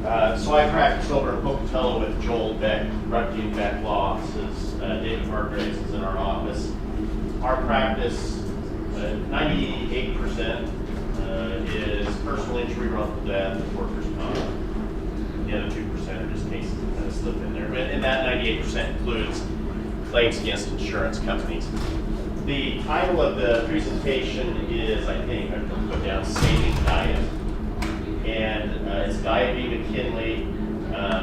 So I practice over in Pocatello with Joel Beck, Rucky and Beck Law Offices. David Hargraves is in our office. Our practice, 98% is personal injury, wrongful death, and workers' comp. The other 2% are just cases that kind of slip in there. And that 98% includes claims against insurance companies. The title of the presentation is, I think, I'm going to put down Saving Diet. And it's Diet v. McKinley.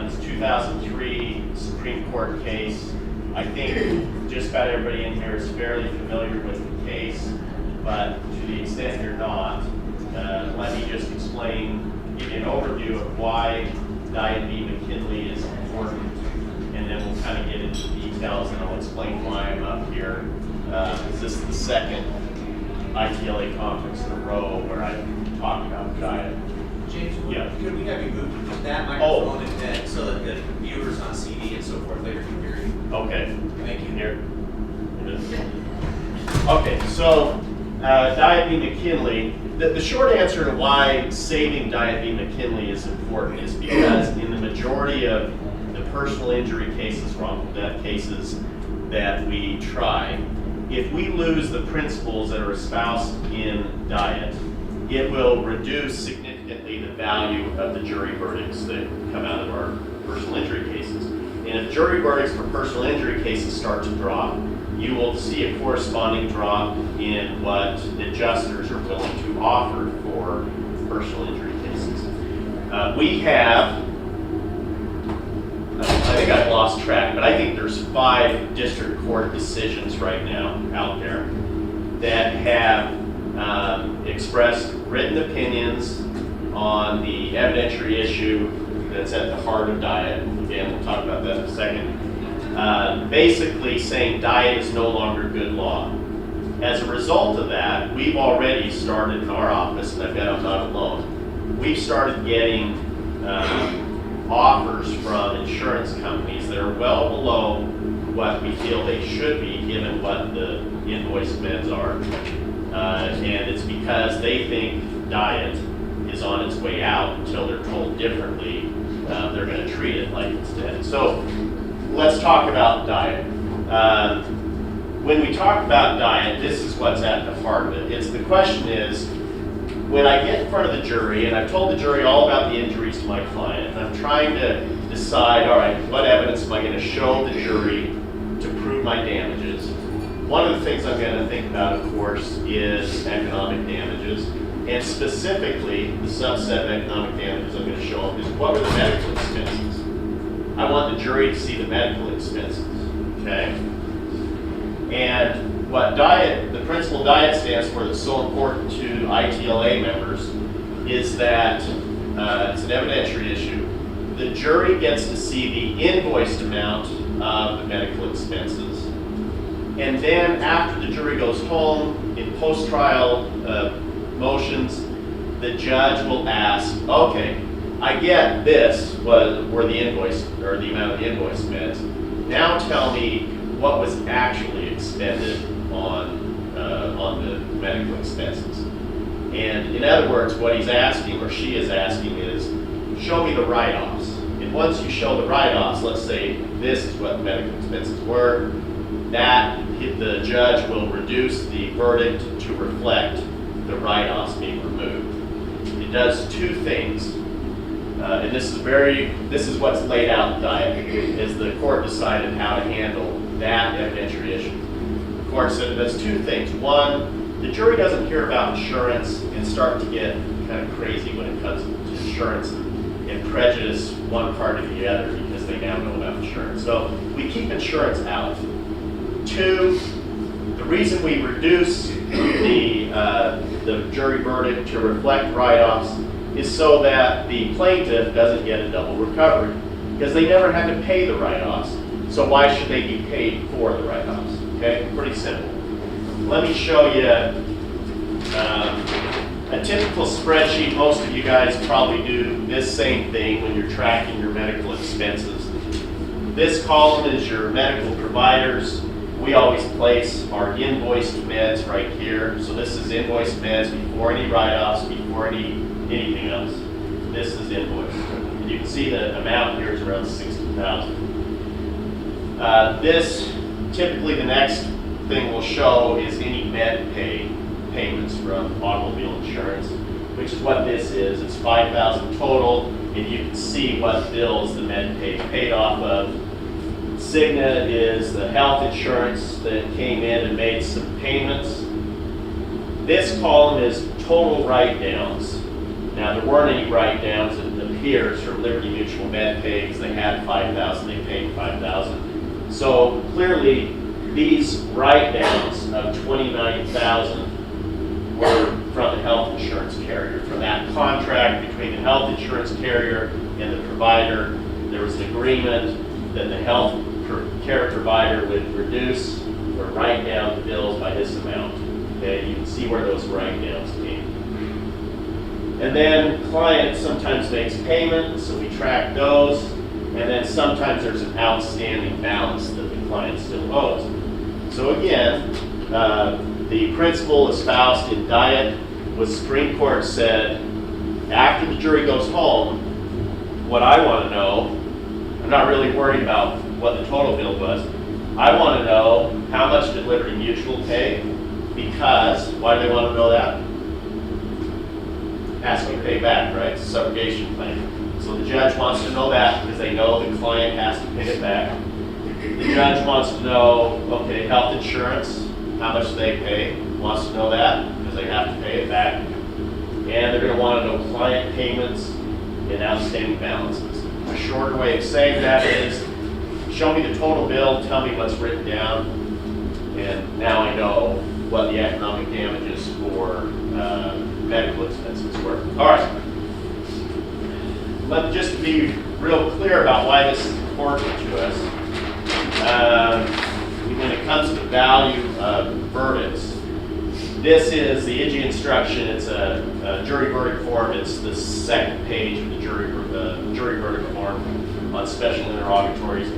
It's a 2003 Supreme Court case. I think just about everybody in here is fairly familiar with the case, but to the extent you're not, let me just explain, give you an overview of why Diet v. McKinley is important, and then we'll kind of get into details, and I'll explain why I'm up here. This is the second ITLA conference in a row where I talk about diet. James, Yeah. could we have you move that microphone and so that the viewers on CD and so forth later can hear you? Okay. Thank you. Here. Okay, so Diet v. McKinley, the short answer to why saving Diet v. McKinley is important is because in the majority of the personal injury cases, wrongful death cases that we try, if we lose the principles that are espoused in Diet, it will reduce significantly the value of the jury verdicts that come out of our personal injury cases. And if jury verdicts for personal injury cases start to drop, you will see a corresponding drop in what adjusters are willing to offer for personal injury cases. We have, I think I've lost track, but I think there's 5 district court decisions right now out there that have expressed written opinions on the evidentiary issue that's at the heart of Diet. Again, we'll talk about that in a second. Basically saying Diet is no longer good law. As a result of that, we've already started in our office, and I bet I'm not alone, we've started getting offers from insurance companies that are well below what we feel they should be given what the invoice meds are. And it's because they think Diet is on its way out until they're told differently. They're going to treat it like it's dead. So let's talk about Diet. When we talk about Diet, this is what's at the heart of it. The question is, when I get in front of the jury, and I've told the jury all about the injuries to my client, and I'm trying to decide, all right, what evidence am I going to show the jury to prove my damages? One of the things I'm going to think about, of course, is economic damages. And specifically, the subset of economic damages I'm going to show them is what were the medical expenses. I want the jury to see the medical expenses, okay? And what Diet, the principle Diet stands for that's so important to ITLA members is that it's an evidentiary issue. The jury gets to see the invoiced amount of the medical expenses. And then after the jury goes home, in post-trial motions, the judge will ask, okay, I get this were the invoice, or the amount of the invoice meds. Now tell me what was actually expended on the medical expenses. And in other words, what he's asking, or she is asking, is show me the write-offs. And once you show the write-offs, let's say this is what the medical expenses were, that the judge will reduce the verdict to reflect the write-offs being removed. It does 2 things, and this is what's laid out in Diet, is the court decided how to handle that evidentiary issue. The court said it does 2 things. One, the jury doesn't hear about insurance and start to get kind of crazy when it comes to insurance and prejudice one party to the other because they now know about insurance. So we keep insurance out. 2, the reason we reduce the jury verdict to reflect write-offs is so that the plaintiff doesn't get a double recovery because they never had to pay the write-offs. So why should they be paid for the write-offs? Okay, pretty simple. Let me show you a typical spreadsheet. Most of you guys probably do this same thing when you're tracking your medical expenses. This column is your medical providers. We always place our invoiced meds right here. So this is invoiced meds before any write-offs, before anything else. This is invoiced. And you can see the amount here is around 60,000. This, typically the next thing we'll show is any med pay payments from automobile insurance, which is what this is. It's 5,000 total, and you can see what bills the med pay paid off of. Cigna is the health insurance that came in and made some payments. This column is total write-downs. Now, there weren't any write-downs, it appears, from Liberty Mutual med pay, because they had 5,000, they paid 5,000. So clearly, these write-downs of 29,000 were from the health insurance carrier. From that contract between the health insurance carrier and the provider, there was an agreement that the health care provider would reduce or write down the bills by this amount. Okay, you can see where those write-downs came. And then client sometimes makes payments, so we track those. And then sometimes there's an outstanding balance that the client still owes. So again, the principle espoused in Diet was Supreme Court said, after the jury goes home, what I want to know, I'm not really worried about what the total bill was. I want to know how much did Liberty Mutual pay, because, why do they want to know that? Has to be paid back, right? It's a subrogation claim. So the judge wants to know that because they know the client has to pay it back. The judge wants to know, okay, health insurance, how much they pay, wants to know that because they have to pay it back. And they're going to want to know client payments and outstanding balances. A shorter way of saying that is, show me the total bill, tell me what's written down, and now I know what the economic damages for medical expenses were. All right. But just to be real clear about why this is important to us, when it comes to value of verdicts, this is the IGI instruction. It's a jury verdict form. It's the second page of the jury verdict form on special interrogatories.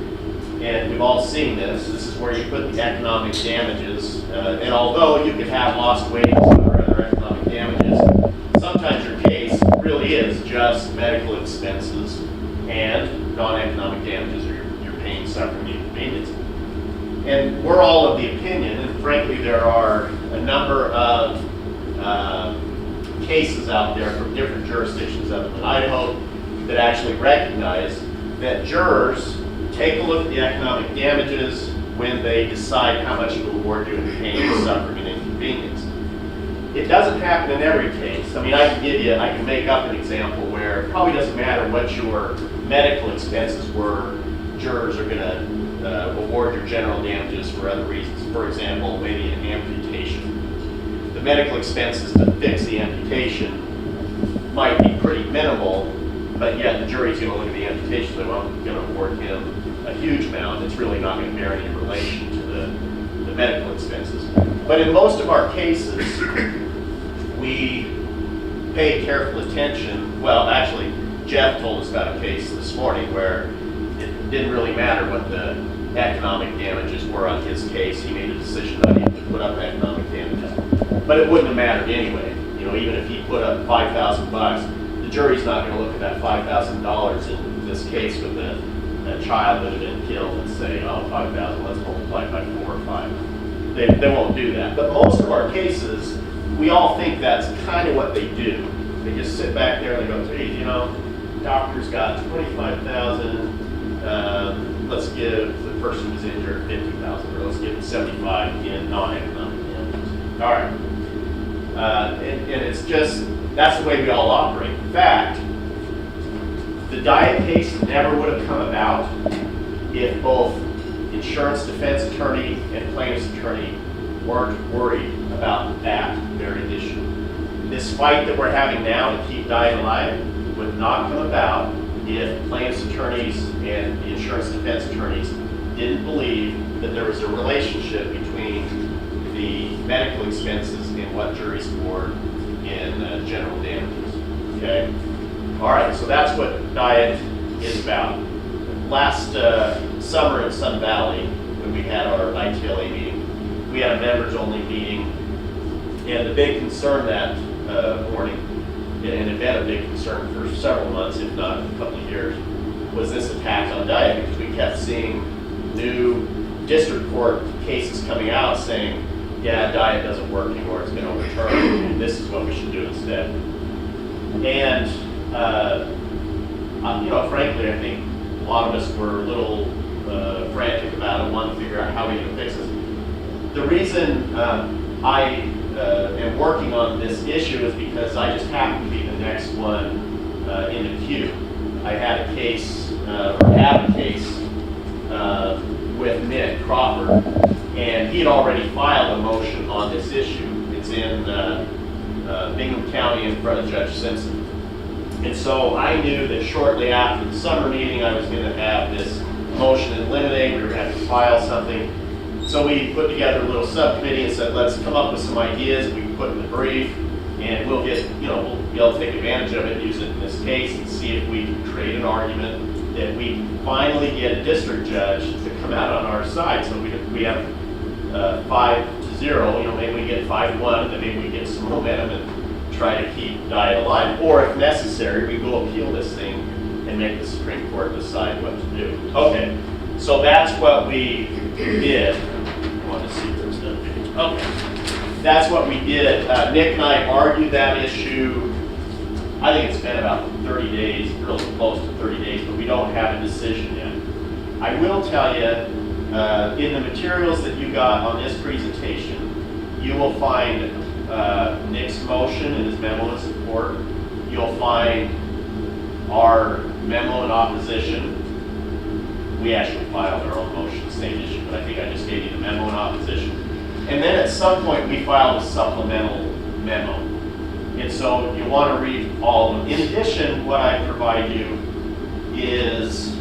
And we've all seen this. This is where you put the economic damages. And although you could have lost wages or other economic damages, sometimes your case really is just medical expenses and non-economic damages, or your pain, suffering, inconvenience. And we're all of the opinion, and frankly there are a number of cases out there from different jurisdictions other than Idaho that actually recognize that jurors take a look at the economic damages when they decide how much to award you in pain, suffering, and inconvenience. It doesn't happen in every case. I mean, I can make up an example where it probably doesn't matter what your medical expenses were, jurors are going to award your general damages for other reasons. For example, maybe an amputation. The medical expenses to fix the amputation might be pretty minimal, but yet the jury's going to look at the amputation and I'm going to award him a huge amount. It's really not going to bear any relation to the medical expenses. But in most of our cases, we pay careful attention. Well, actually, Jeff told us about a case this morning where it didn't really matter what the economic damages were on his case. He made a decision not even to put up economic damages. But it wouldn't have mattered anyway. You know, even if he put up $5,000, the jury's not going to look at that $5,000 in this case with a child that had been killed and say, oh, 5,000, let's multiply it by 4 or 5. They won't do that. But most of our cases, we all think that's kind of what they do. They just sit back there and they go, geez, you know, doctor's got 25,000. Let's give the person who's injured 50,000, or let's give them 75 in non-economic damages. All right. And it's just, that's the way we all operate. In fact, the Diet case never would have come about if both insurance defense attorney and plaintiff's attorney weren't worried about that very issue. This fight that we're having now to keep Diet alive would not come about if plaintiff's attorneys and the insurance defense attorneys didn't believe that there was a relationship between the medical expenses and what juries award in general damages. Okay? All right, so that's what Diet is about. Last summer in Sun Valley, when we had our ITLA meeting, we had a members-only meeting, and the big concern that morning, and it had been a big concern for several months, if not a couple of years was this attack on Diet, because we kept seeing new district court cases coming out saying, yeah, Diet doesn't work anymore, it's been overturned, and this is what we should do instead. And, frankly, I think a lot of us were a little frantic about it, wanting to figure out how we can fix this. The reason I am working on this issue is because I just happen to be the next one in the queue. I had a case, with Nick Crawford, and he had already filed a motion on this issue. It's in Bingham County in front of Judge Simpson. And so I knew that shortly after the summer meeting, I was going to have this motion in limine. We were going to have to file something. So we put together a little subcommittee and said, let's come up with some ideas we can put in the brief, and we'll get, we'll be able to take advantage of it, use it in this case, and see if we can create an argument that we can finally get a district judge to come out on our side. So we have 5-0, maybe we get 5-1, and then maybe we get some momentum and try to keep Diet alive. Or if necessary, we will appeal this thing and make the Supreme Court decide what to do. Okay, so that's what we did. I want to see if there's no video. Okay, that's what we did. Nick and I argued that issue. I think it's been about 30 days, really close to 30 days, but we don't have a decision yet. I will tell you, in the materials that you got on this presentation, you will find Nick's motion and his memo in support. You'll find our memo in opposition. We actually filed our own motion, same issue, but I think I just gave you the memo in opposition. And then at some point, we filed a supplemental memo. And so you want to read all of them. In addition, what I provide you is,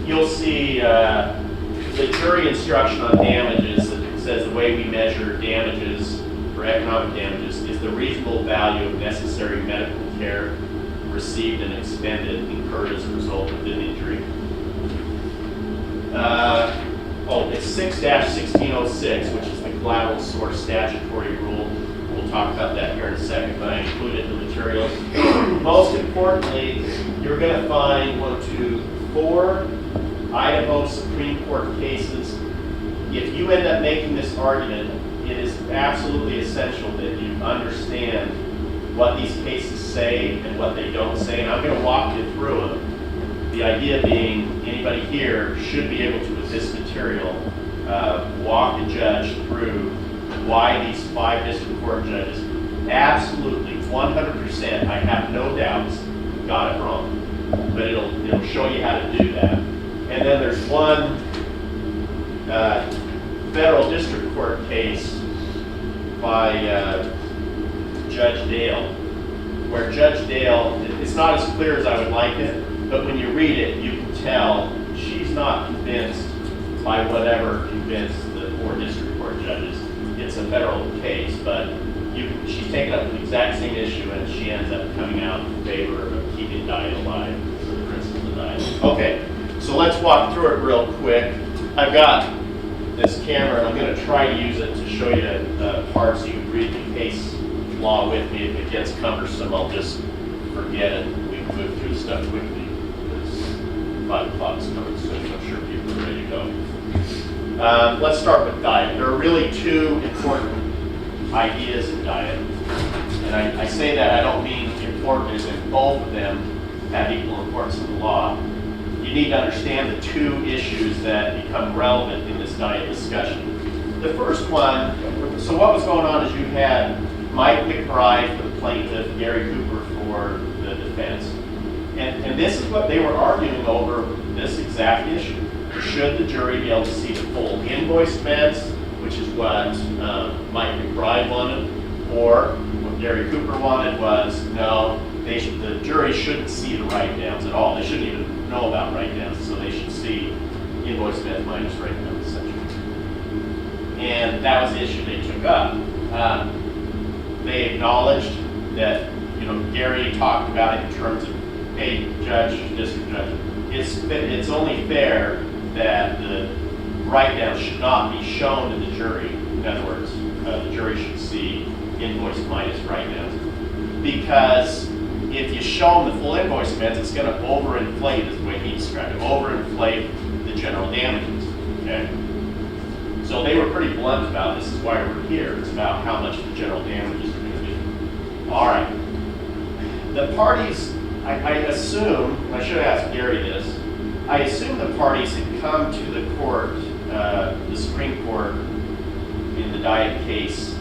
you'll see the jury instruction on damages that says the way we measure damages for economic damages is the reasonable value of necessary medical care received and expended incurred as a result of an injury. It's 6-1606, which is the collateral source statutory rule. We'll talk about that here in a second, but I included the materials. Most importantly, you're going to find 4 Idaho Supreme Court cases. If you end up making this argument, it is absolutely essential that you understand what these cases say and what they don't say, and I'm going to walk you through them. The idea being, anybody here should be able to, with this material, walk the judge through why these 5 district court judges absolutely 100%, I have no doubts, got it wrong. But it'll show you how to do that. And then there's one federal district court case by Judge Dale, where Judge Dale, it's not as clear as I would like it, but when you read it, you can tell she's not convinced by whatever convinced the 4 district court judges. It's a federal case, but she's taken up the exact same issue, and she ends up coming out in favor of keeping Diet alive for the principles of Diet. Okay, so let's walk through it real quick. I've got this camera, and I'm going to try to use it to show you parts so you can read the case law with me. If it gets cumbersome, I'll just forget it. We can move through stuff quickly because 5 o'clock is coming soon. I'm sure people are ready to go. Let's start with Diet. There are really 2 important ideas in Diet. And I say that, I don't mean important as in both of them have equal importance in the law. You need to understand the 2 issues that become relevant in this Diet discussion. The first one, so what was going on is you had Mike McBride for the plaintiff, Gary Cooper for the defense. And this is what they were arguing over, this exact issue. Should the jury be able to see the full invoice amounts, which is what Mike McBride wanted, or what Gary Cooper wanted was, no, the jury shouldn't see the write-downs at all. They shouldn't even know about write-downs, so they should see invoice amounts minus write-downs, essentially. And that was the issue they took up. They acknowledged that, Gary talked about it in terms of, hey, district judge, it's only fair that the write-down should not be shown to the jury. In other words, the jury should see invoice minus write-downs. Because if you show them the full invoice amounts, it's going to overinflate, is the way he described it, overinflate the general damages. Okay? So they were pretty blunt about this is why we're here. It's about how much the general damages are going to be. All right. The parties, I assume, and I should ask Gary this, I assume the parties had come to the court, the Supreme Court, in the Diet case,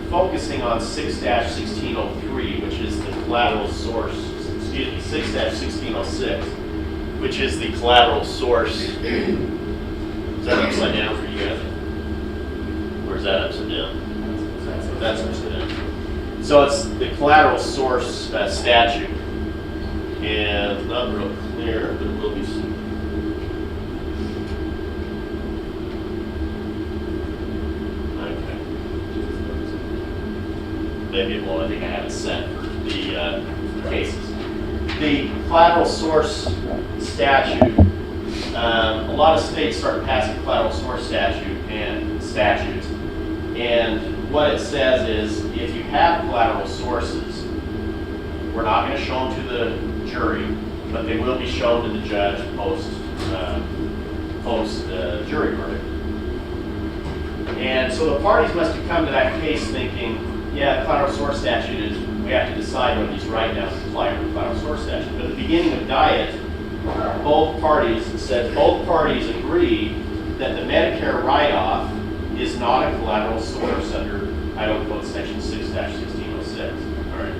focusing on 6-1603, which is the collateral source, excuse me, 6-1606, which is the collateral source. Is that upside down for you guys? Or is that upside down? That's upside down. So it's the collateral source statute. And it's not real clear, but it will be soon. Maybe it won't. I think I have it set for the cases. The collateral source statute, a lot of states start passing collateral source statutes. And what it says is if you have collateral sources, we're not going to show them to the jury, but they will be shown to the judge post jury verdict. And so the parties must have come to that case thinking, yeah, the collateral source statute is, we have to decide whether these write-downs apply to the collateral source statute. But at the beginning of Diet, both parties agree that the Medicare write-off is not a collateral source under Idaho Code Section 6-1606. All right.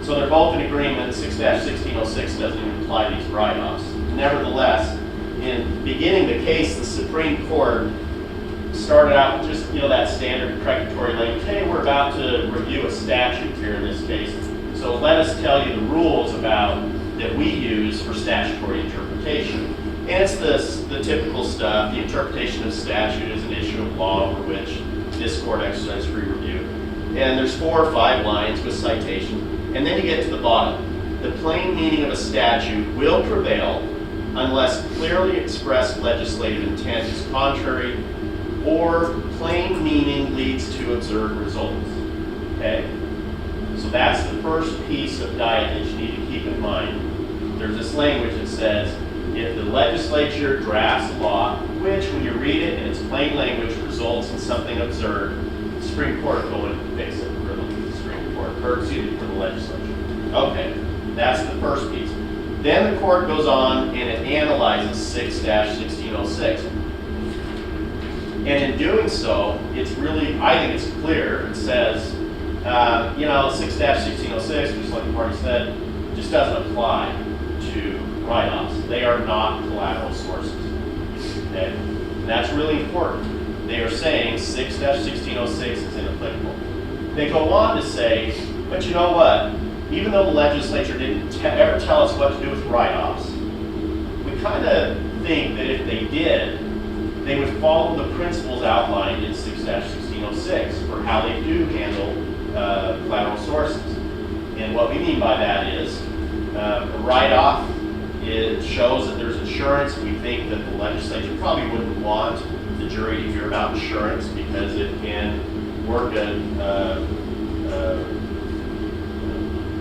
So they're both in agreement 6-1606 doesn't even apply to these write-offs. Nevertheless, in beginning the case, the Supreme Court started out with just, that standard precatory language. Hey, we're about to review a statute here in this case, so let us tell you the rules that we use for statutory interpretation. And it's the typical stuff. The interpretation of statute is an issue of law over which this court exercises free review. And there's 4 or 5 lines with citation. And then you get to the bottom. The plain meaning of a statute will prevail unless clearly expressed legislative intent is contrary or plain meaning leads to observed results. Okay? So that's the first piece of Diet that you need to keep in mind. There's this language that says, if the legislature drafts a law, which when you read it in its plain language results in something absurd, the Supreme Court will go and fix it for the Supreme Court, or excuse me, for the legislature. Okay, that's the first piece. Then the court goes on and it analyzes 6-1606. And in doing so, it's really, I think it's clear. It says, 6-1606, just like the party said, just doesn't apply to write-offs. They are not collateral sources. Okay? And that's really important. They are saying 6-1606 is inapplicable. They go on to say, but you know what? Even though the legislature didn't ever tell us what to do with write-offs, we kind of think that if they did, they would follow the principles outlined in 6-1606 for how they do handle collateral sources. And what we mean by that is a write-off, it shows that there's insurance. We think that the legislature probably wouldn't want the jury to hear about insurance because it can work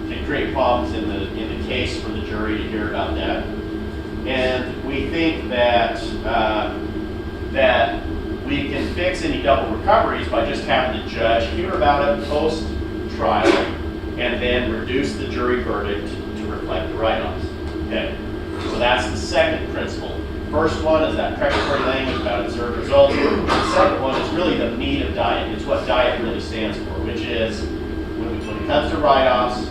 can create problems in the case for the jury to hear about that. And we think that that we can fix any double recoveries by just having the judge hear about it post-trial and then reduce the jury verdict to reflect the write-offs. Okay? So that's the second principle. First one is that precatory language about observed results. The second one is really the meat of Diet. It's what Diet really stands for, which is when it comes to write-offs,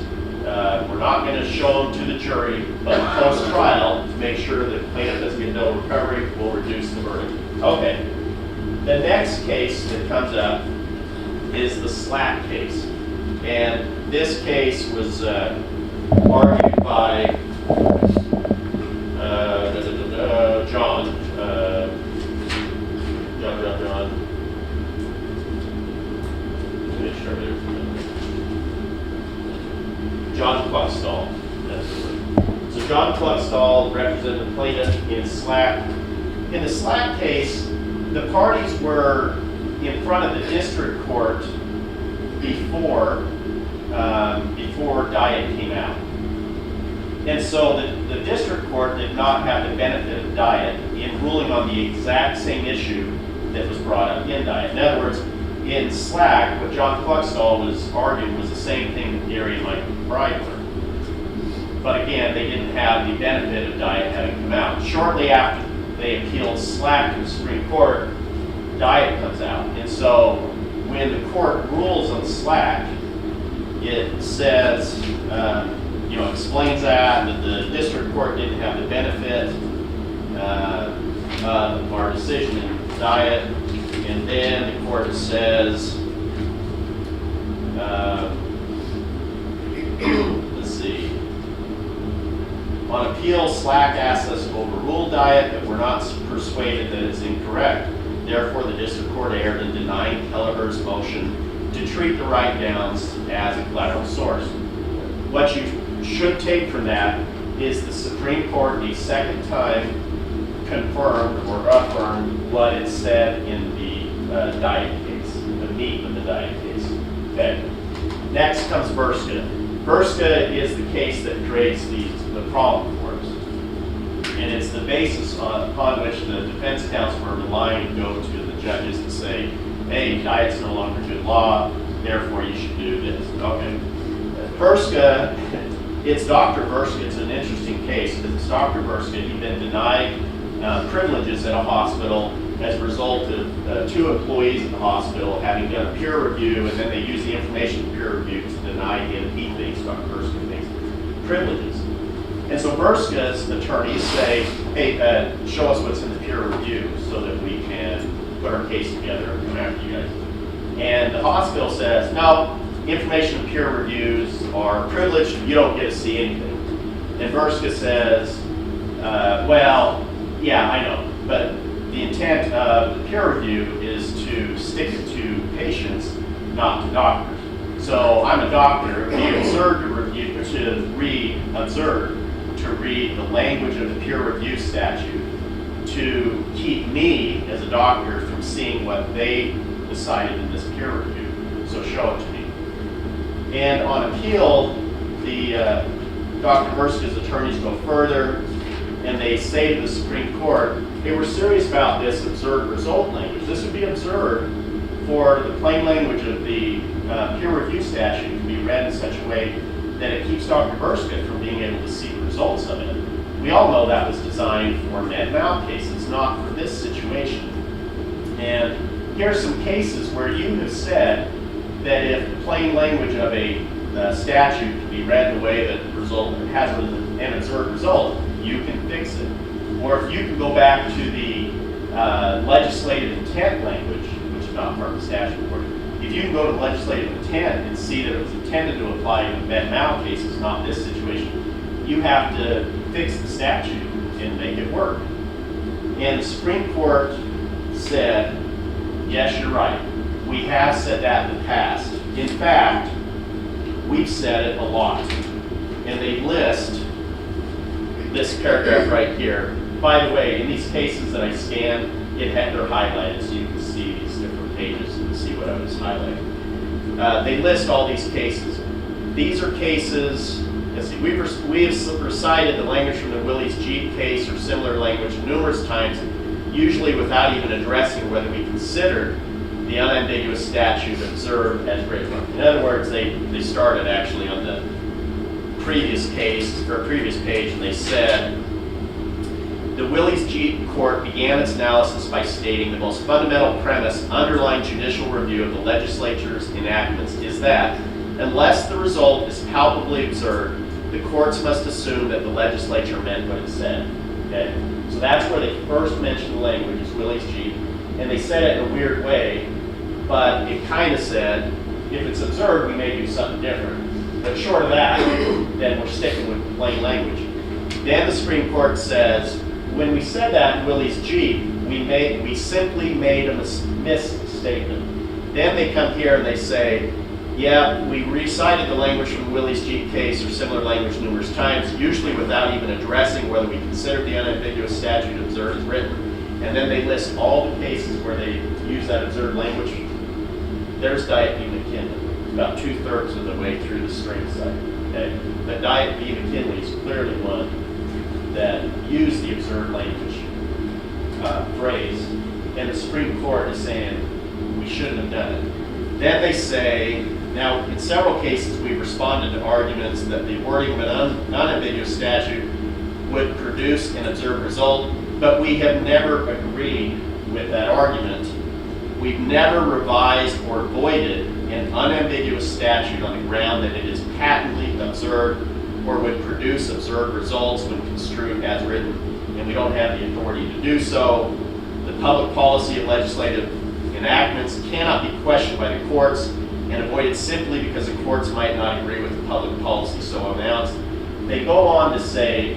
we're not going to show them to the jury, but post-trial, to make sure that the plaintiff doesn't get no recovery, we'll reduce the verdict. Okay. The next case that comes up is the Slack case. And this case was argued by John. John Cluckstall. So John Cluckstall represented the plaintiff in Slack. In the Slack case, the parties were in front of the district court before before diet came out. And so the district court did not have the benefit of diet in ruling on the exact same issue that was brought up in diet. In other words, in Slack, what John Cluxtall was arguing was the same thing that Gary and Mike McBride were. But again, they didn't have the benefit of diet having come out. Shortly after they appealed Slack to the Supreme Court, diet comes out. And so when the court rules on Slack, it says, explains that the district court didn't have the benefit of our decision in diet, and then the court says, let's see, on appeal, Slack asks us to overrule diet, but we're not persuaded that it's incorrect. Therefore, the district court erred in denying Kelleher's motion to treat the write-downs as a collateral source. What you should take from that is the Supreme Court the second time confirmed or affirmed what it said in the diet case, the meat of the diet case. Okay. Next comes Burska. Burska is the case that creates the problem for us. And it's the basis upon which the defense counsel are relying to go to the judges and say, hey, diet's no longer good law, therefore you should do this. Okay. Burska, it's Dr. Burska. It's an interesting case because it's Dr. Burska. He'd been denied privileges at a hospital as a result of two employees at the hospital having done a peer review, and then they use the information from peer review to deny him, he thinks, Dr. Burska thinks, privileges. And so Burska's attorneys say, hey, show us what's in the peer review so that we can put our case together and come after you guys. And the hospital says, no, information in peer reviews are privileged, you don't get to see anything. And Burska says, well, yeah, I know, but the intent of the peer review is to stick it to patients, not to doctors. So I'm a doctor, be absurd to read the language of the peer review statute to keep me as a doctor from seeing what they decided in this peer review. So show it to me. And on appeal, the Dr. Burska's attorneys go further, and they say to the Supreme Court, hey, we're serious about this absurd result language. This would be absurd for the plain language of the peer review statute to be read in such a way that it keeps Dr. Burska from being able to see the results of it. We all know that was designed for med-mal cases, not for this situation. And here are some cases where you have said that if the plain language of a statute can be read in a way that has an absurd result, you can fix it. Or if you can go back to the legislative intent language, which is not part of the statute, if you can go to legislative intent and see that it was intended to apply in med-mal cases, not this situation, you have to fix the statute and make it work. And the Supreme Court said, yes, you're right. We have said that in the past. In fact, we've said it a lot. And they list this paragraph right here. By the way, in these cases that I scanned, they're highlighted so you can see these different pages and see what I was highlighting. They list all these cases. These are cases, let's see, we have recited the language from the Willie's Jeep case or similar language numerous times, usually without even addressing whether we consider the unambiguous statute observed as written. In other words, they started actually on the previous case or previous page, and they said, the Willie's Jeep court began its analysis by stating the most fundamental premise underlying judicial review of the legislature's enactments is that unless the result is palpably absurd, the courts must assume that the legislature meant what it said. Okay? So that's where they first mentioned the language, is Willie's Jeep, and they said it in a weird way, but it kind of said, if it's absurd, we may do something different. But short of that, then we're sticking with the plain language. Then the Supreme Court says, when we said that in Willie's Jeep, we simply made a misstatement. Then they come here and they say, yeah, we recited the language from the Willie's Jeep case or similar language numerous times, usually without even addressing whether we considered the unambiguous statute absurd as written. And then they list all the cases where they use that absurd language. There's Diet v. McKinnon. about 2/3 of the way through the string site. Okay? But Diet v. McKinley is clearly one that used the absurd language phrase, and the Supreme Court is saying we shouldn't have done it. Then they say, now in several cases we've responded to arguments that the wording of an unambiguous statute would produce an absurd result, but we have never agreed with that argument. We've never revised or voided an unambiguous statute on the ground that it is patently absurd or would produce absurd results when construed as written, and we don't have the authority to do so. The public policy of legislative enactments cannot be questioned by the courts and avoided simply because the courts might not agree with the public policy so announced. They go on to say,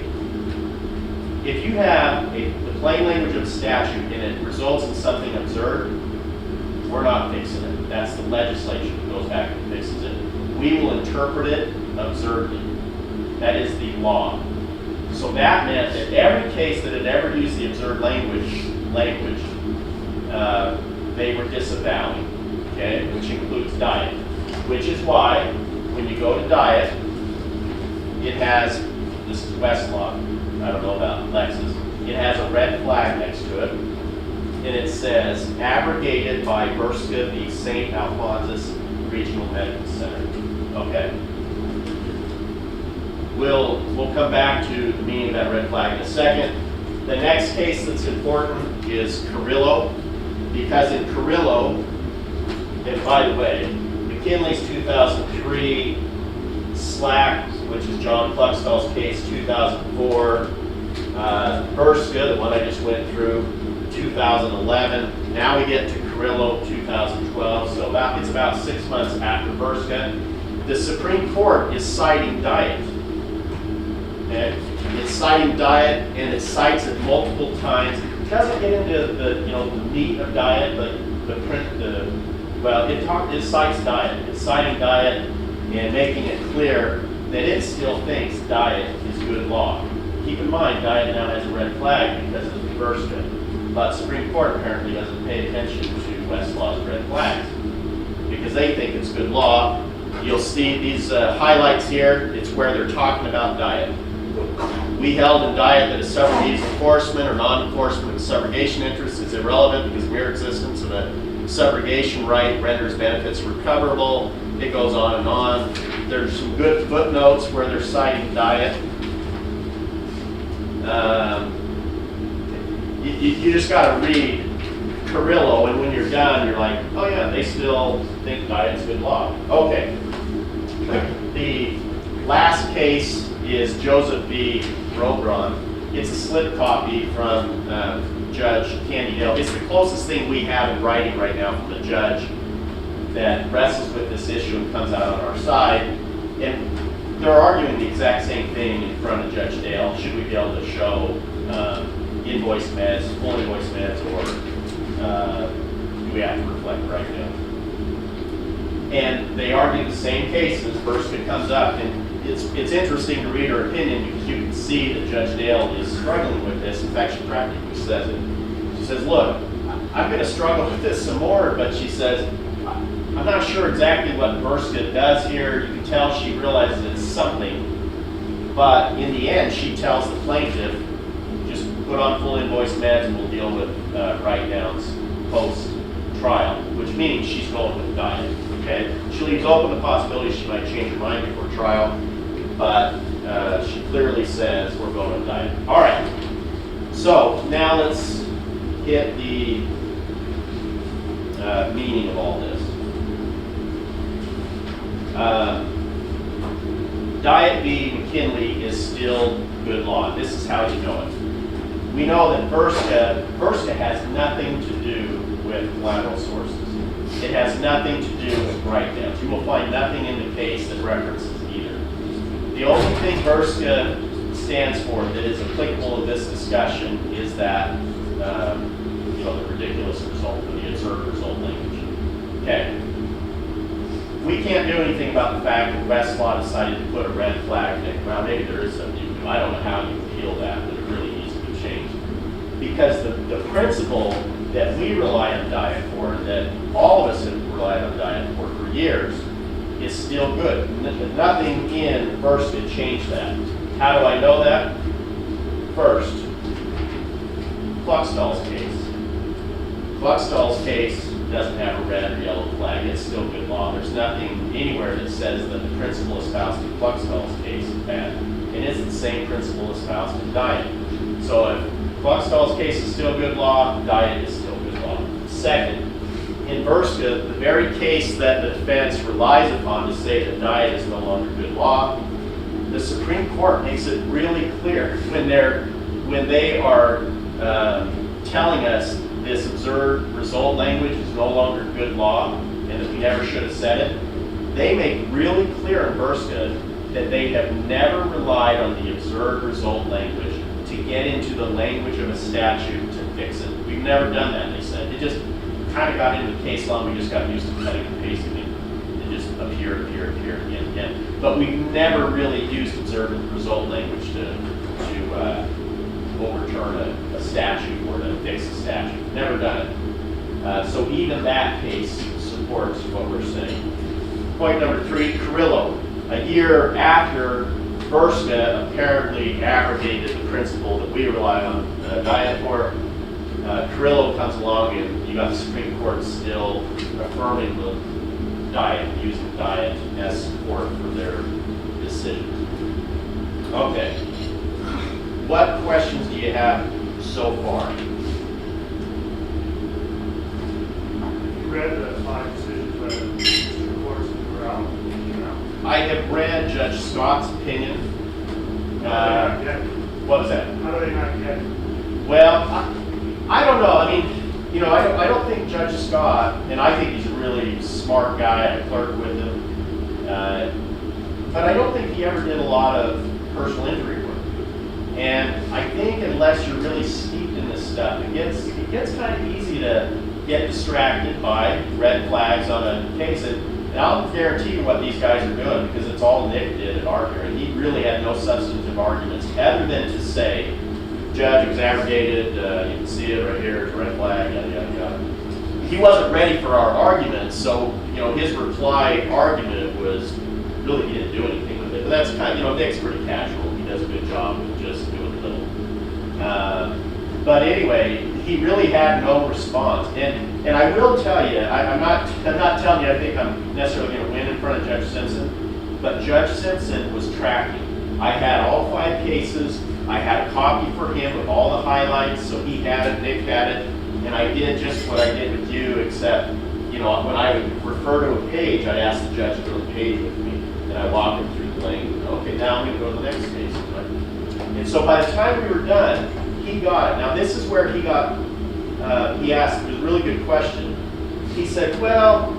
if you have the plain language of a statute and it results in something absurd, we're not fixing it. That's the legislature that goes back and fixes it. We will interpret it absurdly. That is the law. So that meant that every case that had ever used the absurd language, they were disavowing, okay, which includes Diet. Which is why, when you go to Diet, it has, this is Westlaw, I don't know about Lexis, it has a red flag next to it, and it says, abrogated by Burska v. St. Alphonsus Regional Medical Center. Okay. We'll come back to the meaning of that red flag in a second. The next case that's important is Carrillo, because in Carrillo, and by the way, McKinley's 2003, Slack, which is John Pluxtall's case, 2004, Burska, the one I just went through, 2011. Now we get to Carrillo, 2012, so it's about 6 months after Burska. The Supreme Court is citing Diet. Okay? It's citing Diet, and it cites it multiple times. It doesn't get into the meat of Diet, but it cites Diet. It's citing Diet and making it clear that it still thinks Diet is good law. Keep in mind, Diet now has a red flag because of the Burska, but Supreme Court apparently doesn't pay attention to Westlaw's red flags because they think it's good law. You'll see these highlights here. It's where they're talking about Diet. We held in Diet that a suffragee's enforcement or non-enforcement of subrogation interest is irrelevant because mere existence of a subrogation right renders benefits recoverable. It goes on and on. There's some good footnotes where they're citing Diet. You just got to read Carrillo, and when you're done, you're like, oh yeah, they still think Diet's good law. Okay. The last case is Joseph v. Rogron. It's a slip copy from Judge Candy Dale. It's the closest thing we have in writing right now from a judge that wrestles with this issue and comes out on our side. And they're arguing the exact same thing in front of Judge Dale. Should we be able to show invoice meds, full invoice meds, or do we have to reflect right now? And they argue the same cases. Burska comes up, and it's interesting to read her opinion because you can see that Judge Dale is struggling with this. In fact, she practically says it. She says, look, I'm going to struggle with this some more, but she says, I'm not sure exactly what Burska does here. You can tell she realizes it's something, but in the end, she tells the plaintiff, just put on full invoice meds and we'll deal with write-downs post-trial, which means she's going with Diet. Okay? She leaves open the possibility she might change her mind before trial, but she clearly says we're going with Diet. All right. So now let's hit the meaning of all this. Diet v. McKinley is still good law. This is how you know it. We know that Burska has nothing to do with collateral sources. It has nothing to do with write-downs. You will find nothing in the case that references either. The only thing Burska stands for that is applicable in this discussion is that the ridiculous result, or the absurd result language. Okay. We can't do anything about the fact that Westlaw decided to put a red flag there. Well, maybe there is something you can do. I don't know how you feel that, but it really needs to be changed. Because the principle that we rely on Diet for, that all of us have relied on Diet for years, is still good. Nothing in Verska changed that. How do I know that? First, Kluckstall's case. Kluckstall's case doesn't have a red or yellow flag. It's still good law. There's nothing anywhere that says that the principle espoused in Kluckstall's case is bad. And it's the same principle espoused in Diet. So if Kluckstall's case is still good law, Diet is still good law. Second, in Verska, the very case that the defense relies upon to say that Diet is no longer good law, the Supreme Court makes it really clear when they are telling us this absurd result language is no longer good law and that we never should have said it. They make really clear in Verska that they have never relied on the absurd result language to get into the language of a statute to fix it. We've never done that, they said. It just kind of got into the case law and we just got used to cutting and pasting it. It just appeared again. But we've never really used absurd result language to overturn a statute or to fix a statute. Never done it. So even that case supports what we're saying. Point number 3, Carrillo. A year after Verska apparently abrogated the principle that we rely on Diet for, Carrillo comes along and you got the Supreme Court still affirming the Diet, using Diet as support for their decision. Okay. What questions do you have so far? You read the 5 decisions by the District Courts and Corral? I have read Judge Scott's opinion. How do they not get it? What was that? How do they not get it? Well, I don't know. I mean, you know, I don't think Judge Scott, and I think he's a really smart guy. I clerked with him. But I don't think he ever did a lot of personal injury work. And I think unless you're really steeped in this stuff, it gets kind of easy to get distracted by red flags on a case. And I'll guarantee you what these guys are doing, because it's all Nick did at our hearing. He really had no substantive arguments other than to say, Judge, it was abrogated, you can see it right here, it's a red flag, yada, yada, yada. He wasn't ready for our arguments, so, you know, his reply argument was, really, he didn't do anything with it. But that's kind of, you know, Nick's pretty casual. He does a good job of just doing little. But anyway, he really had no response. And I will tell you, I'm not telling you I think I'm necessarily going to win in front of Judge Simpson, but Judge Simpson was tracking. I had all 5 cases. I had a copy for him of all the highlights, so he had it, Nick had it, and I did just what I did with you, except, you know, when I would refer to a page, I'd ask the judge to go to the page with me, and I walk him through the language. Okay, now I'm going to go to the next case. And so by the time we were done, he got it. Now this is where he got, he asked, it was a really good question. He said, well,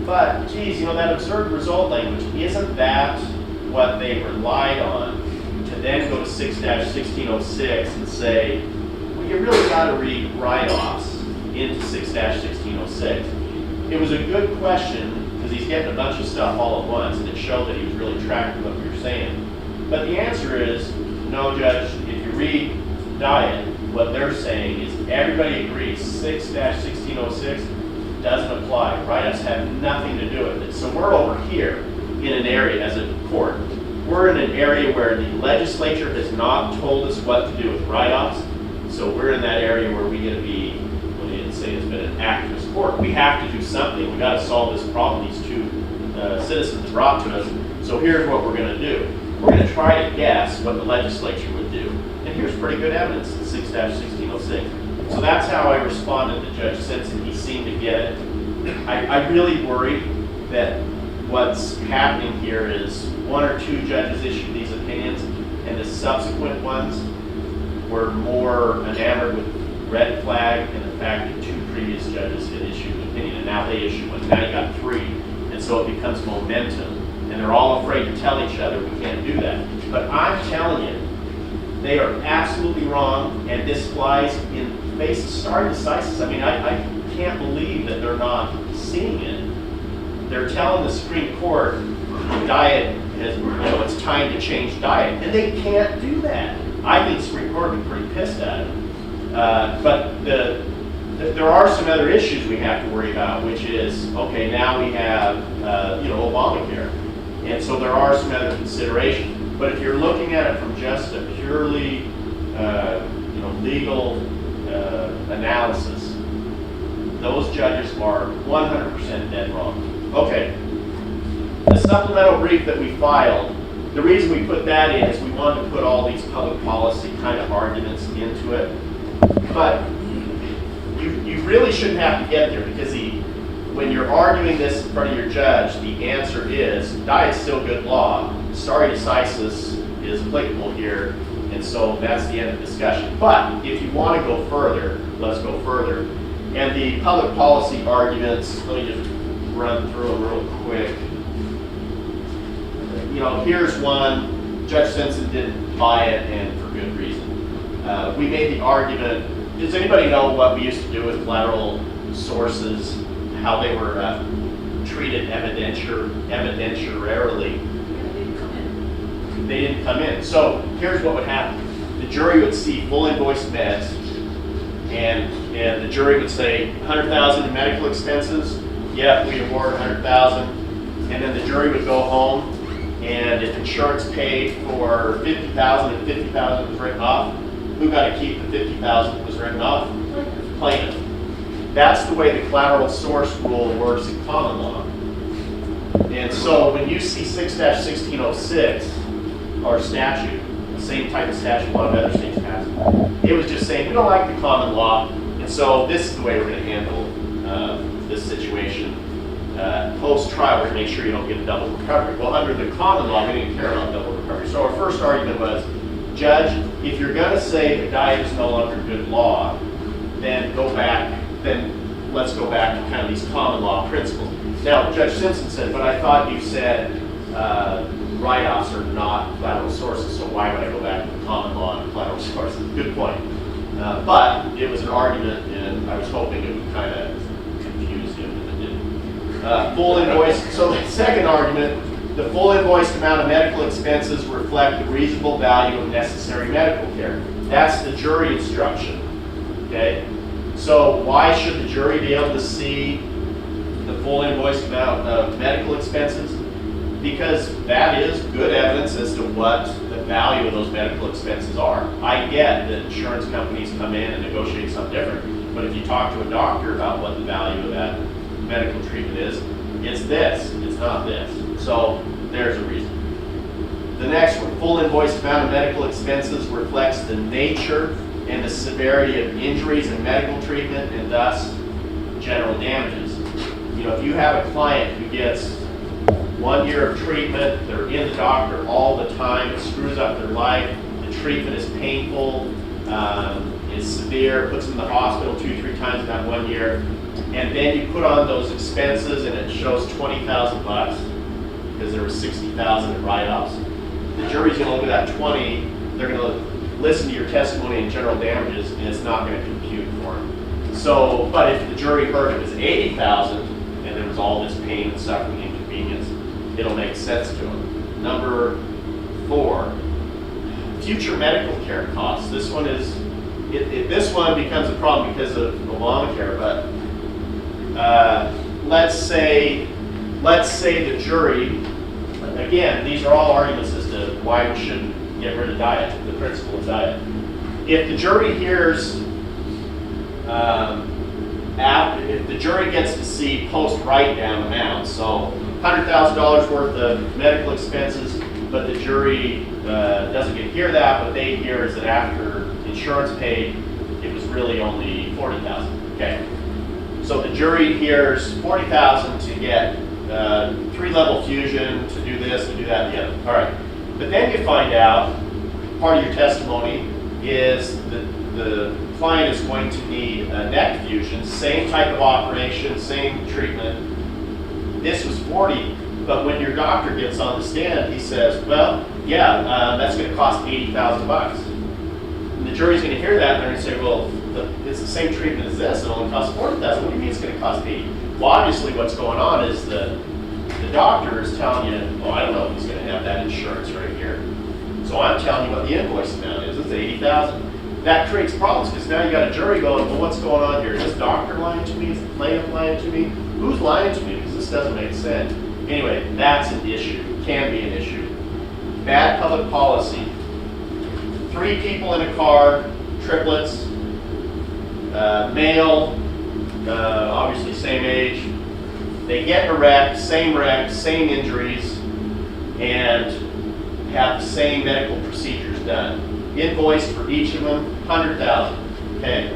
but geez, you know, that absurd result language, isn't that what they relied on to then go to 6-1606 and say, well, you really got to read write-offs into 6-1606. It was a good question because he's getting a bunch of stuff all at once, and it showed that he was really tracking what we were saying. But the answer is, no, Judge, if you read Diet, what they're saying is everybody agrees 6-1606 doesn't apply. Write-ups have nothing to do with it. So we're over here in an area as a court. We're in an area where the legislature has not told us what to do with write-offs. So we're in that area where we get to be, well, they didn't say it's been an activist court. We have to do something. We've got to solve this problem these 2 citizens brought to us. So here's what we're going to do. We're going to try to guess what the legislature would do. And here's pretty good evidence in 6-1606. So that's how I responded to Judge Simpson. He seemed to get it. I really worry that what's happening here is 1 or 2 judges issued these opinions, and the subsequent ones were more enamored with red flag and the fact that 2 previous judges had issued an opinion, and now they issue one. Now you got 3, and so it becomes momentum. And they're all afraid to tell each other we can't do that. But I'm telling you, they are absolutely wrong, and this flies in the face of stare decisis. I mean, I can't believe that they're not seeing it. They're telling the Supreme Court Diet is, you know, it's time to change Diet, and they can't do that. I think the Supreme Court would be pretty pissed at it. But the there are some other issues we have to worry about, which is, okay, now we have, Obamacare. And so there are some other considerations. But if you're looking at it from just a purely, legal analysis, those judges are 100% dead wrong. Okay. The supplemental brief that we filed, the reason we put that in is we wanted to put all these public policy kind of arguments into it. But you really shouldn't have to get there, because when you're arguing this in front of your judge, the answer is diet's still good law. Stare decisis is applicable here, and so that's the end of the discussion. But if you want to go further, let's go further. And the public policy arguments, let me just run through them real quick. Here's one. Judge Simpson didn't buy it, and for good reason. We made the argument. Does anybody know what we used to do with collateral sources? How they were treated evidentiarily? They didn't come in. So here's what would happen. The jury would see full invoice meds, and the jury would say $100,000 in medical expenses. Yep, we award $100,000. And then the jury would go home, and if insurance paid for $50,000 and $50,000 was written off, who got to keep the $50,000 that was written off? Plaintiff. That's the way the collateral source rule works in common law. And so when you see 6-1606, our statute, the same type of statute a lot of other states pass, it was just saying we don't like the common law, and so this is the way we're going to handle this situation. Post-trial, we're going to make sure you don't get a double recovery. Well, under the common law, we didn't care about double recovery. So our first argument was, Judge, if you're going to say that diet is no longer good law, then let's go back to kind of these common law principles. Now, Judge Simpson said, but I thought you said write-offs are not collateral sources, so why would I go back to the common law and collateral sources? Good point. But it was an argument, and I was hoping it would kind of confuse him, and it didn't. Full invoice. So the second argument, the full invoiced amount of medical expenses reflect the reasonable value of necessary medical care. That's the jury instruction. Okay? So why should the jury be able to see the full invoiced amount of medical expenses? Because that is good evidence as to what the value of those medical expenses are. I get that insurance companies come in and negotiate something different, but if you talk to a doctor about what the value of that medical treatment is, it's this, it's not this. So there's a reason. The next one, full invoiced amount of medical expenses reflects the nature and the severity of injuries and medical treatment, and thus general damages. If you have a client who gets 1 year of treatment, they're in the doctor all the time, it screws up their life, the treatment is painful, it's severe, puts them in the hospital 2-3 times in that 1 year, and then you put on those expenses and it shows $20,000 because there was $60,000 in write-offs. The jury's going to look at that 20, they're going to listen to your testimony and general damages, and it's not going to compute for them. So, but if the jury heard it was $80,000 and there was all this pain and suffering and inconvenience, it'll make sense to them. Number 4, future medical care costs. This one is, this one becomes a problem because of Obamacare, but let's say the jury, again, these are all arguments as to why we shouldn't get rid of diet, the principle of diet. If the jury hears, if the jury gets to see post write-down amounts, so $100,000 worth of medical expenses, but the jury doesn't get to hear that, what they hear is that after insurance paid, it was really only $40,000. Okay, so the jury hears $40,000 to get 3-level fusion, to do this, to do that, and the other. All right. But then you find out, part of your testimony is that the client is going to need a neck fusion, same type of operation, same treatment. This was 40, but when your doctor gets on the stand, he says, well, yeah, that's going to cost $80,000. And the jury's going to hear that, and they're going to say, well, it's the same treatment as this, it only costs $40,000. What do you mean it's going to cost $80,000? Well, obviously what's going on is the doctor is telling you, oh, I don't know if he's going to have that insurance right here. So I'm telling you what the invoice amount is. It's $80,000. that creates problems, because now you got a jury going, well, what's going on here? Is this doctor lying to me? Is the plaintiff lying to me? Who's lying to me? Because this doesn't make sense. Anyway, that's an issue, can be an issue. Bad public policy. 3 people in a car, triplets, male, obviously same age. They get in a wreck, same injuries, and have the same medical procedures done. Invoice for each of them, $100,000, okay?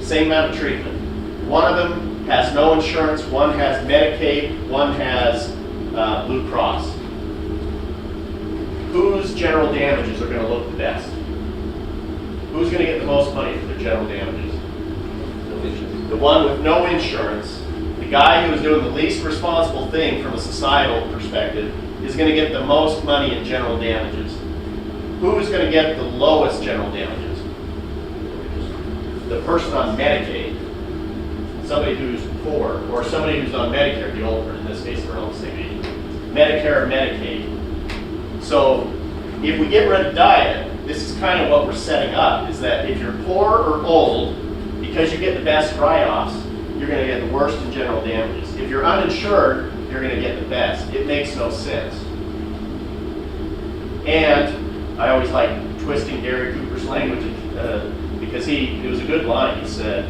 Same amount of treatment. One of them has no insurance, one has Medicaid, one has Blue Cross. Whose general damages are gonna look the best? Who's gonna get the most money for their general damages? The one with no insurance, the guy who is doing the least responsible thing from a societal perspective, is gonna get the most money in general damages. Who is going to get the lowest general damages? The person on Medicaid, somebody who's poor, or somebody who's on Medicare, the older, in this case, they're all the same age. Medicare or Medicaid. So if we get rid of diet, this is kind of what we're setting up, is that if you're poor or old, because you get the best write-offs, you're going to get the worst in general damages. If you're uninsured, you're going to get the best. It makes no sense. And I always like twisting Gary Cooper's language because it was a good line. He said,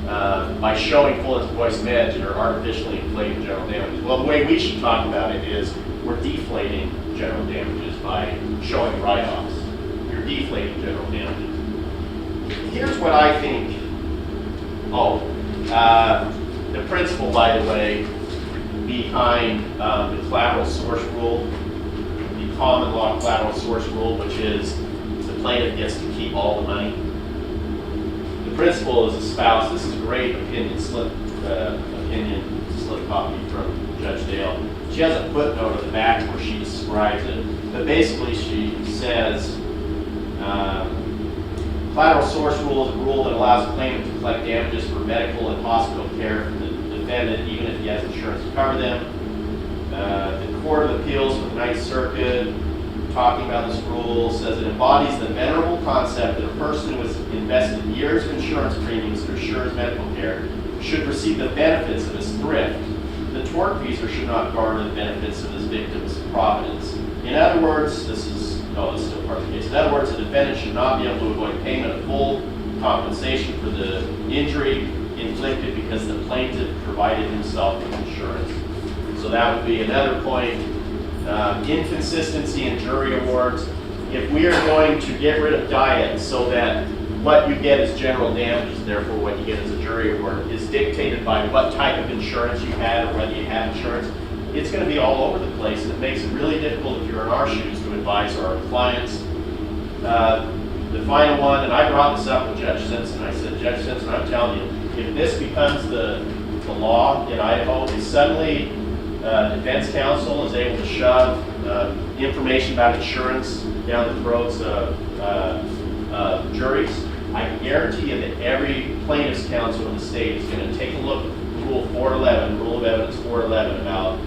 by showing full invoice meds, you're artificially inflating general damages. Well, the way we should talk about it is we're deflating general damages by showing write-offs. You're deflating general damages. Here's what I think. The principle, by the way, behind the collateral source rule, common law collateral source rule, which is the plaintiff gets to keep all the money. The principal is espoused. This is a great opinion slip copy from Judge Dale. She has a footnote at the back where she describes it, but basically she says collateral source rule is a rule that allows the plaintiff to collect damages for medical and hospital care from the defendant, even if he has insurance to cover them. The Court of Appeals for the Ninth Circuit, talking about this rule, says it embodies the venerable concept that a person who has invested years of insurance premiums to assure his medical care should receive the benefits of his thrift. The tortfeasor should not garner the benefits of his victim's providence. In other words, this is still part of the case. In other words, the defendant should not be able to avoid payment of full compensation for the injury inflicted because the plaintiff provided himself with insurance. So that would be another point. Inconsistency in jury awards. If we are going to get rid of diet so that what you get is general damages, therefore what you get as a jury award is dictated by what type of insurance you had or whether you have insurance, it's going to be all over the place, and it makes it really difficult if you're in our shoes to advise our clients. The final one, and I brought this up with Judge Simpson. I said, Judge Simpson, I'm telling you, if this becomes the law in Idaho, is suddenly defense counsel is able to shove information about insurance down the throats of juries, I can guarantee you that every plaintiff's counsel in the state is going to take a look at Rule 411, Rule of Evidence 411 about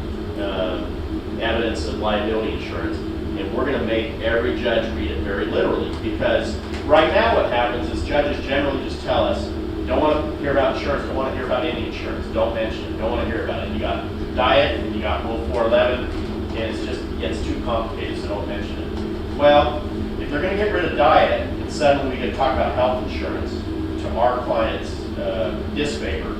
evidence of liability insurance, and we're going to make every judge read it very literally, because right now what happens is judges generally just tell us, don't want to hear about insurance, don't want to hear about any insurance, don't mention it, don't want to hear about it. You got diet, and you got Rule 411, and it gets too complicated, so don't mention it. Well, if they're going to get rid of diet, and suddenly we can talk about health insurance to our client's disfavor,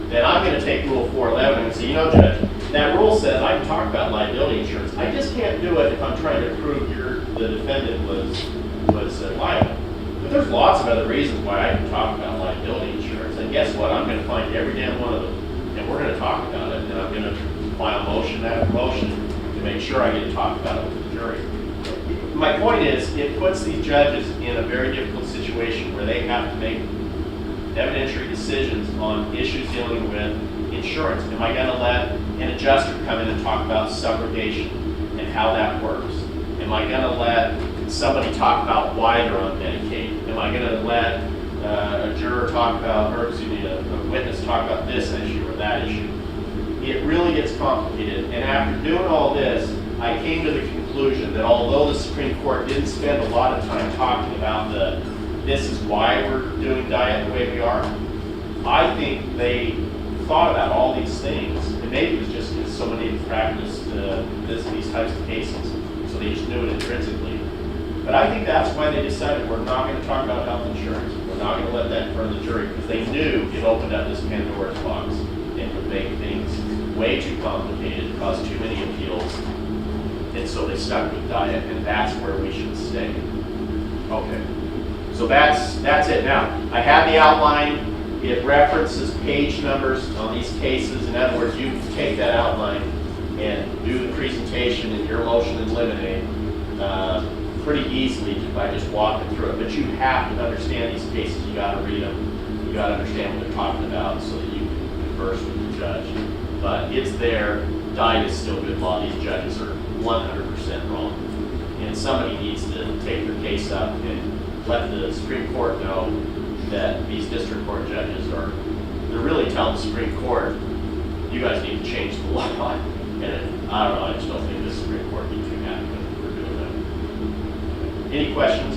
then I'm going to take Rule 411 and say, you know, Judge, that rule says I can talk about liability insurance. I just can't do it if I'm trying to prove the defendant was liable. But there's lots of other reasons why I can talk about liability insurance. And guess what? I'm going to find every damn one of them. And we're going to talk about it. And I'm going to file motion after motion to make sure I get to talk about it with the jury. My point is, it puts these judges in a very difficult situation where they have to make evidentiary decisions on issues dealing with insurance. Am I going to let an adjuster come in and talk about subrogation and how that works? Am I going to let somebody talk about why they're on Medicaid? Am I going to let a juror talk about, or excuse me, a witness talk about this issue or that issue? It really gets complicated. And after doing all this, I came to the conclusion that although the Supreme Court didn't spend a lot of time talking about the this is why we're doing diet the way we are. I think they thought about all these things, and maybe it was just because so many have practiced these types of cases, so they just knew it intrinsically. But I think that's why they decided we're not going to talk about health insurance. We're not going to let that in front of the jury, because they knew it opened up this Pandora's box and would make things way too complicated, cause too many appeals. And so they stuck with diet, and that's where we should stay. Okay, so that's it. Now, I have the outline. It references page numbers on these cases. In other words, you can take that outline and do the presentation in your motion and eliminate pretty easily by just walking through it. But you have to understand these cases. You got to read them. You got to understand what they're talking about so that you can converse with the judge. But it's there. Diet is still good law. These judges are 100% wrong. And somebody needs to take their case up and let the Supreme Court know that these district court judges they're really telling the Supreme Court, you guys need to change the law. And I don't know, I just don't think the Supreme Court needs to be happy with what we're doing that. Any questions?